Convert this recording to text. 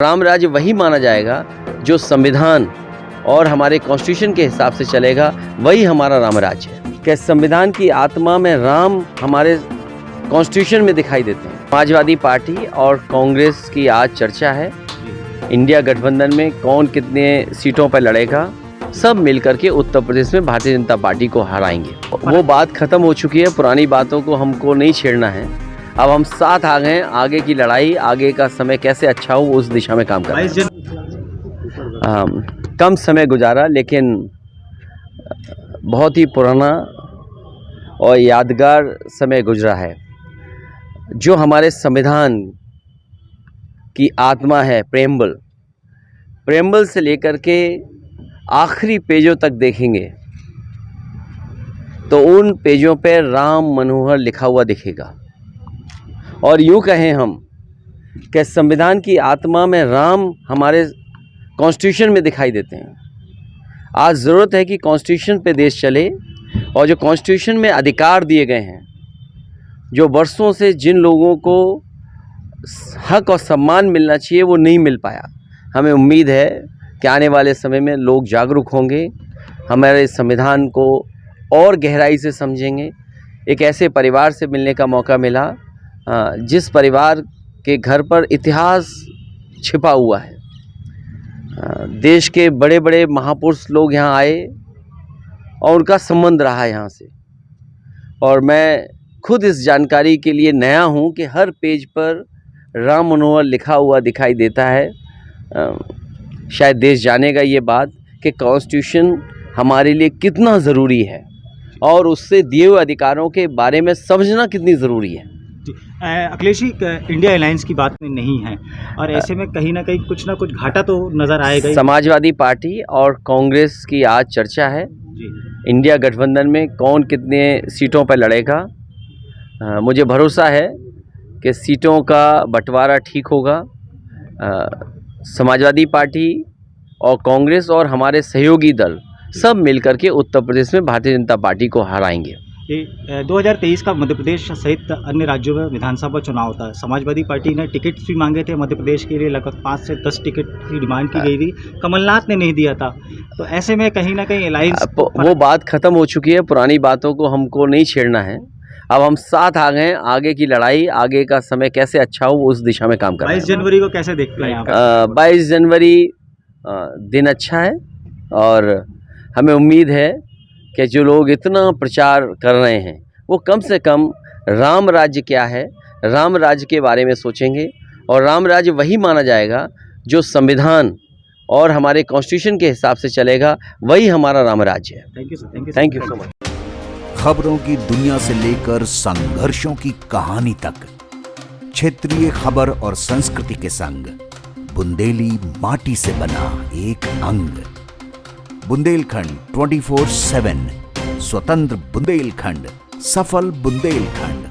राम राज्य वही माना जाएगा जो संविधान और हमारे कॉन्स्टिट्यूशन के हिसाब से चलेगा, वही हमारा राम राज्य है। क्या संविधान की आत्मा में राम हमारे कॉन्स्टिट्यूशन में दिखाई देते हैं। समाजवादी पार्टी और कांग्रेस की आज चर्चा है, इंडिया गठबंधन में कौन कितने सीटों पर लड़ेगा। सब मिलकर के उत्तर प्रदेश में भारतीय जनता पार्टी को हराएंगे। वो बात खत्म हो चुकी है, पुरानी बातों को हमको नहीं छेड़ना है। अब हम साथ आ गए, आगे की लड़ाई, आगे का समय कैसे अच्छा हो उस दिशा में काम कर रहे हैं। कम समय गुजारा लेकिन बहुत ही पुराना और यादगार समय गुजरा है। जो हमारे संविधान की आत्मा है, प्रेम्बल से लेकर के आखिरी पेजों तक देखेंगे तो उन पेजों पर राम मनोहर लिखा हुआ दिखेगा। और यूँ कहें हम कि संविधान की आत्मा में राम हमारे कॉन्स्टिट्यूशन में दिखाई देते हैं। आज ज़रूरत है कि कॉन्स्टिट्यूशन पे देश चले और जो कॉन्स्टिट्यूशन में अधिकार दिए गए हैं, जो वर्षों से जिन लोगों को हक और सम्मान मिलना चाहिए वो नहीं मिल पाया। हमें उम्मीद है कि आने वाले समय में लोग जागरूक होंगे, हमारे संविधान को और गहराई से समझेंगे। एक ऐसे परिवार से मिलने का मौका मिला जिस परिवार के घर पर इतिहास छिपा हुआ है। देश के बड़े बड़े महापुरुष लोग यहाँ आए और उनका संबंध रहा यहाँ से। और मैं खुद इस जानकारी के लिए नया हूँ कि हर पेज पर राम मनोहर लिखा हुआ दिखाई देता है। शायद देश जानेगा ये बात कि कॉन्स्टिट्यूशन हमारे लिए कितना ज़रूरी है और उससे दिए हुए अधिकारों के बारे में समझना कितनी ज़रूरी है। अखिलेश जी, इंडिया अलायंस की बात में नहीं है और ऐसे में कहीं ना कहीं कुछ ना कुछ घाटा तो नज़र आएगा। समाजवादी पार्टी और कांग्रेस की आज चर्चा है, इंडिया गठबंधन में कौन कितने सीटों पर लड़ेगा। मुझे भरोसा है कि सीटों का बंटवारा ठीक होगा। समाजवादी पार्टी और कांग्रेस और हमारे सहयोगी दल सब मिलकर के उत्तर प्रदेश में भारतीय जनता पार्टी को हराएंगे। 2023 का मध्य प्रदेश सहित अन्य राज्यों में विधानसभा चुनाव होता है। समाजवादी पार्टी ने टिकट भी मांगे थे मध्य प्रदेश के लिए, लगभग 5 से 10 टिकट की डिमांड की गई थी। कमलनाथ ने नहीं दिया था। तो ऐसे में कहीं ना कहीं अलायंस वो बात खत्म हो चुकी है, पुरानी बातों को हमको नहीं छेड़ना है। अब हम साथ आ गए, आगे की लड़ाई, आगे का समय कैसे अच्छा हो उस दिशा में काम कर रहे हैं। 22 जनवरी को कैसे देखते हैं? 22 जनवरी दिन अच्छा है और हमें उम्मीद है कि जो लोग इतना प्रचार कर रहे हैं वो कम से कम राम राज्य क्या है, राम राज्य के बारे में सोचेंगे। और राम राज्य वही माना जाएगा जो संविधान और हमारे कॉन्स्टिट्यूशन के हिसाब से चलेगा, वही हमारा राम राज्य है। Thank you sir. Thank you so much. खबरों की दुनिया से लेकर संघर्षों की कहानी तक, क्षेत्रीय खबर और संस्कृति के संग बुंदेली माटी से बना एक अंग। बुंदेलखंड 24/7, स्वतंत्र बुंदेलखंड, सफल बुंदेलखंड।